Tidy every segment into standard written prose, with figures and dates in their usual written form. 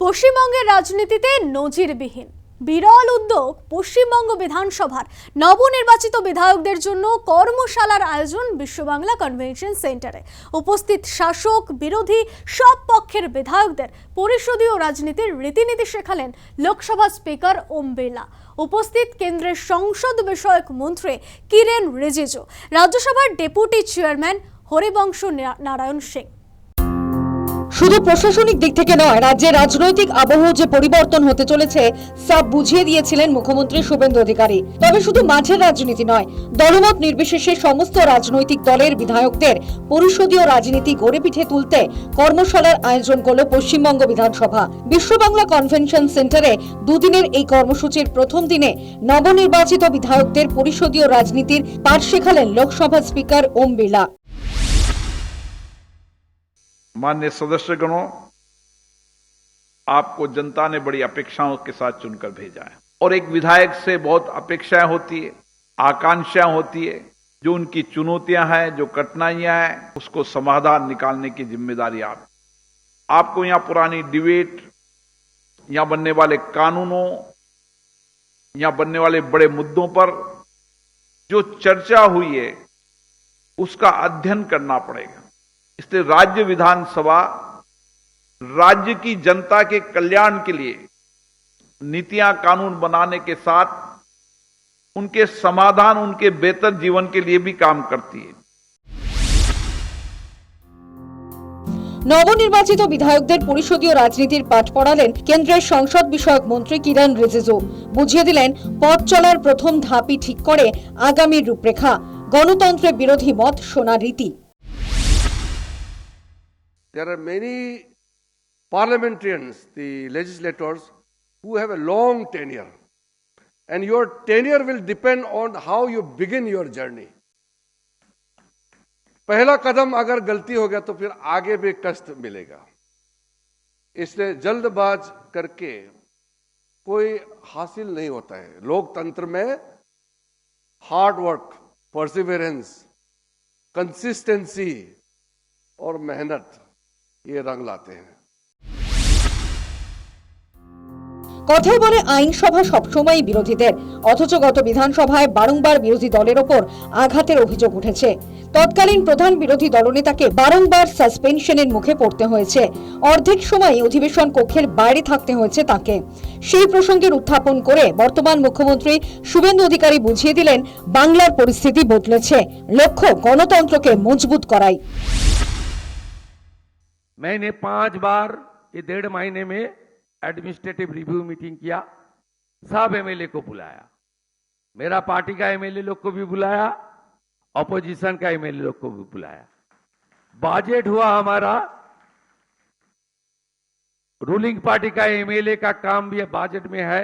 পশ্চিমবঙ্গের রাজনীতিতে নজিরবিহীন বিরল উদ্যোগ পশ্চিমবঙ্গ বিধানসভার নবনির্বাচিত বিধায়কদের জন্য কর্মশালার আয়োজন বিশ্ববাংলা কনভেনশন সেন্টারে। উপস্থিত শাসক বিরোধী সব পক্ষের বিধায়কদের পরিষদীয় রাজনীতির রীতিনীতি শেখালেন লোকসভা স্পিকার ওম বিড়লা। উপস্থিত কেন্দ্রের সংসদ বিষয়ক মন্ত্রী কিরেন রিজিজু, রাজ্যসভার ডেপুটি চেয়ারম্যান হরিবংশ নারায়ণ সিং। শুধু প্রশাসনিক দিক থেকে নয়, রাজ্যের রাজনৈতিক আবহ যে পরিবর্তন হতে চলেছে সব বুঝিয়ে দিয়েছিলেন মুখ্যমন্ত্রী শুভেন্দু অধিকারী। তবে শুধু মাঝের রাজনীতি নয়, দলমত নির্বিশেষে সমস্ত রাজনৈতিক দলের বিধায়কদের পরিষদীয় রাজনীতি গড়ে পিঠে তুলতে কর্মশালার আয়োজন করল পশ্চিমবঙ্গ বিধানসভা। বিশ্ববাংলা কনভেনশন সেন্টারে দুদিনের এই কর্মসূচির প্রথম দিনে নবনির্বাচিত বিধায়কদের পরিষদীয় রাজনীতির পাঠ শেখালেন লোকসভা স্পিকার ওম বিড়লা। माननीय सदस्यगणों, आपको जनता ने बड़ी अपेक्षाओं के साथ चुनकर भेजा है और एक विधायक से बहुत अपेक्षाएं होती है, आकांक्षाएं होती है। जो उनकी चुनौतियां हैं, जो कठिनाइयां हैं, उसको समाधान निकालने की जिम्मेदारी आपको यहां पुरानी डिबेट, यहां बनने वाले कानूनों, यहां बनने वाले बड़े मुद्दों पर जो चर्चा हुई है उसका अध्ययन करना पड़ेगा। इसलिए राज्य विधानसभा राज्य की जनता के कल्याण के लिए नीतियां कानून बनाने के साथ उनके समाधान, उनके बेहतर जीवन के लिए भी काम करती है। নবনির্বাচিত বিধায়কদের পরিষদীয় রাজনীতির পাঠ পড়ালেন কেন্দ্রের সংসদ বিষয়ক মন্ত্রী কিরেন রিজিজু। বুঝিয়ে দিলেন পথ চলার প্রথম ধাপই ঠিক করে আগামীর রূপরেখা। গণতন্ত্রের বিরোধী মত শোনা রীতি। There are many parliamentarians, the legislators, who have a long tenure. And your tenure will depend on how you begin your journey. पहला कदम अगर गलती हो गया तो फिर आगे भी कष्ट मिलेगा। इसलिए जल्दबाज करके कोई हासिल नहीं होता है। लोकतंत्र में हार्ड वर्क, परसिवरेंस, कंसिस्टेंसी और मेहनत ये रंग लाते हैं। কথায় বলে আইনসভা সবসময় বিরোধীদের, অথচ গত বিধানসভায় বারংবার বিরোধী দলের ওপর আঘাতের অভিযোগ উঠেছে। তৎকালীন প্রধান বিরোধী দলনেতাকে বারংবার সাসপেনশনের মুখে পড়তে হয়েছে। অর্ধেক সময় অধিবেশন কক্ষের বাইরে থাকতে হয়েছে তাকে। সেই প্রসঙ্গের উত্থাপন করে বর্তমান মুখ্যমন্ত্রী শুভেন্দু অধিকারী বুঝিয়ে দিলেন বাংলার পরিস্থিতি বদলেছে, লক্ষ্য গণতন্ত্রকে মজবুত করাই। मैंने 5 बार ये 1.5 महीने में एडमिनिस्ट्रेटिव रिव्यू मीटिंग किया। सब एमएलए को बुलाया, मेरा पार्टी का एमएलए लोग को भी बुलाया, ऑपोजिशन का एमएलए लोग को भी बुलाया। बजट हुआ हमारा, रूलिंग पार्टी का एमएलए का काम भी बजट में है,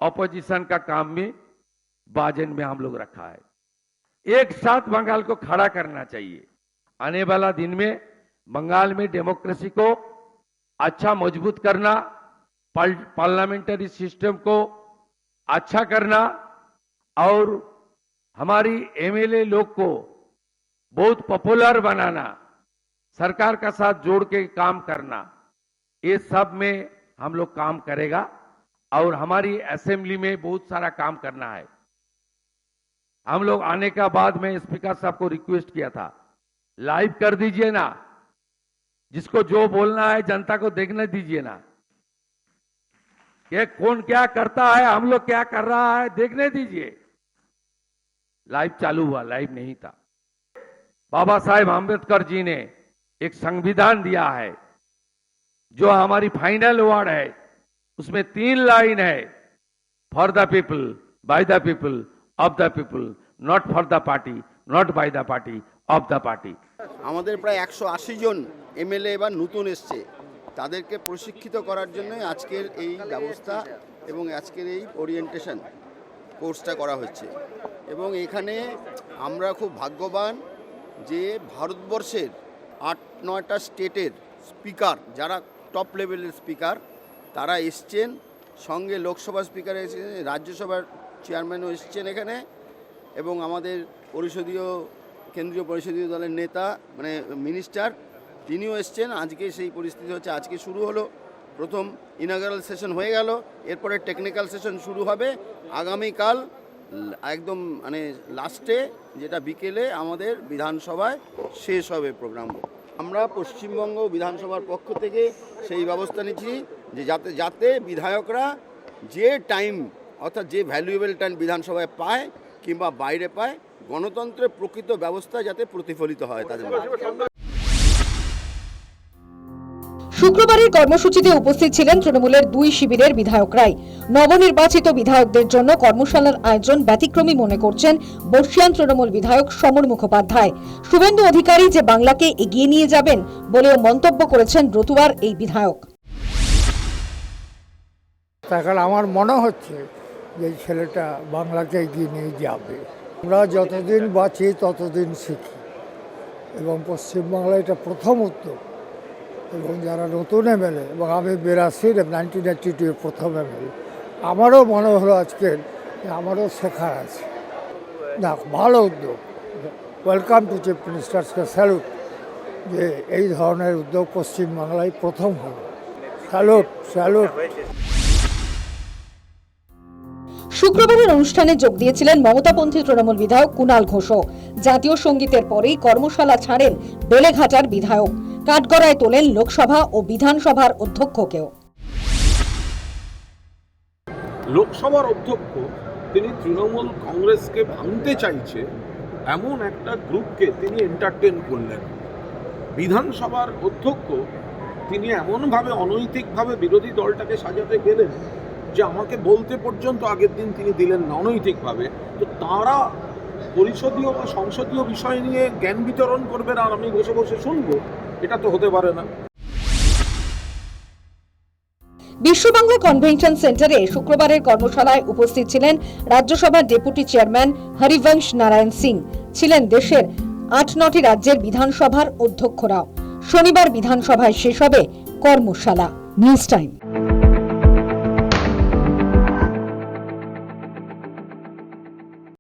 ऑपोजिशन का काम भी बजट में हम लोग रखा है। एक साथ बंगाल को खड़ा करना चाहिए। आने वाला दिन में बंगाल में डेमोक्रेसी को अच्छा मजबूत करना, पार्लियामेंट्री सिस्टम को अच्छा करना और हमारी एमएलए लोग को बहुत पॉपुलर बनाना, सरकार का साथ जोड़ के काम करना, ये सब में हम लोग काम करेगा। और हमारी असेंबली में बहुत सारा काम करना है। हम लोग आने का बाद में स्पीकर साहब को रिक्वेस्ट किया था, लाइव कर दीजिए ना, जिसको जो बोलना है जनता को देखने दीजिए ना, कि कौन क्या करता है, हम लोग क्या कर रहा है, देखने दीजिए। लाइव चालू हुआ, लाइव नहीं था। बाबा साहेब आंबेडकर जी ने एक संविधान दिया है, जो हमारी फाइनल वर्ड है, उसमें 3 लाइन है, for the people, by the people, of the people, not for the party, not by the party, of the party. আমাদের প্রায় 180 জন এমএলএ এবার নতুন এসছে, তাদেরকে প্রশিক্ষিত করার জন্য আজকের এই ব্যবস্থা এবং আজকের এই ওরিয়েন্টেশন কোর্সটা করা হচ্ছে। এবং এখানে আমরা খুব ভাগ্যবান যে ভারতবর্ষের 8-9টা স্টেটের স্পিকার, যারা টপ লেভেলের স্পিকার, তারা এসছেন। সঙ্গে লোকসভা স্পিকার এসেছেন, রাজ্যসভার চেয়ারম্যানও এসছেন এখানে, এবং আমাদের কেন্দ্রীয় পরিষদীয় দলের নেতা মানে মিনিস্টার তিনিও এসছেন। আজকে সেই পরিস্থিতি হচ্ছে, আজকে শুরু হলো প্রথম ইনাগারাল সেশন হয়ে গেল, এরপরে টেকনিক্যাল সেশন শুরু হবে আগামীকাল একদম মানে লাস্টে, যেটা বিকেলে আমাদের বিধানসভায় শেষ হবে প্রোগ্রাম। আমরা পশ্চিমবঙ্গ বিধানসভার পক্ষ থেকে সেই ব্যবস্থা নিচ্ছি যে যাতে বিধায়করা যে টাইম অর্থাৎ যে ভ্যালুয়েবল টাইম বিধানসভায় পায় কিংবা বাইরে পায়, গণতন্ত্রের প্রকৃত ব্যবস্থা যাতে প্রতিফলিত হয় তাদের মধ্যে। শুক্রবারের কর্মসূচিতে উপস্থিত ছিলেন তৃণমূলের 2 শিবিরের বিধায়করাই। নবনির্বাচিত বিধায়কদের জন্য কর্মশালার আয়োজন ব্যতিক্রমী মনে করছেন বর্ষিয়ান তৃণমূল বিধায়ক সমর মুখোপাধ্যায়। শুভেন্দু অধিকারী যে বাংলাকে এগিয়ে নিয়ে যাবেন বলেও মন্তব্য করেছেন রতুয়ার এই বিধায়ক। তার আমার মনে হচ্ছে যে ছেলেটা বাংলাকে এগিয়ে নিয়ে যাবে। আমরা যতদিন বাঁচি ততদিন শিখি, এবং পশ্চিমবাংলায় এটা প্রথম উদ্যোগ। এবং যারা নতুন এমএলএ, এবং আমি 1982 প্রথম এমএলএ, আমারও মনে হলো আজকে আমারও শেখার আছে। না, ভালো উদ্যোগ। ওয়েলকাম টু চিফ মিনিস্টার্সকে স্যালুট, যে এই ধরনের উদ্যোগ পশ্চিমবাংলায় প্রথম হলো। Salute salute. শুক্রবারের অনুষ্ঠানে যোগ দিয়েছিলেন মমতাপন্থী তৃণমূল বিধায়ক কুণাল ঘোষও। জাতীয় সঙ্গীতের পরেই কর্মশালা ছাড়েন বেলেঘাটার বিধায়ক। কাঠগড়ায় তোলেন লোকসভা ও বিধানসভার অধ্যক্ষকেও। লোকসভার অধ্যক্ষ তিনি তৃণমূল কংগ্রেসকে ভাঙতে চাইছে এমন একটা গ্রুপকে তিনি এন্টারটেন করলেন। বিধানসভার অধ্যক্ষ তিনি এমনভাবে অনৈতিকভাবে বিরোধী দলটাকে সাজাতে গেলেন যে আমাকে বলতে পর্যন্ত আগের দিন তিনি দিলেন না অনৈতিকভাবে। তো তারা পরিষদীয় বা সংসদীয় বিষয় নিয়ে জ্ঞান বিতরণ করবেন আর আমি বসে বসে শুনবো, এটা তো হতে পারে না। বিশ্ববাংলা কনভেনশন সেন্টারে শুক্রবারের কর্মশালায় উপস্থিত ছিলেন রাজ্যসভার ডেপুটি চেয়ারম্যান হরিবংশ নারায়ণ সিং, ছিলেন দেশের 8-9টি রাজ্যের বিধানসভার অধ্যক্ষরাও। শনিবার বিধানসভায় শেষ হবে কর্মশালা। News time.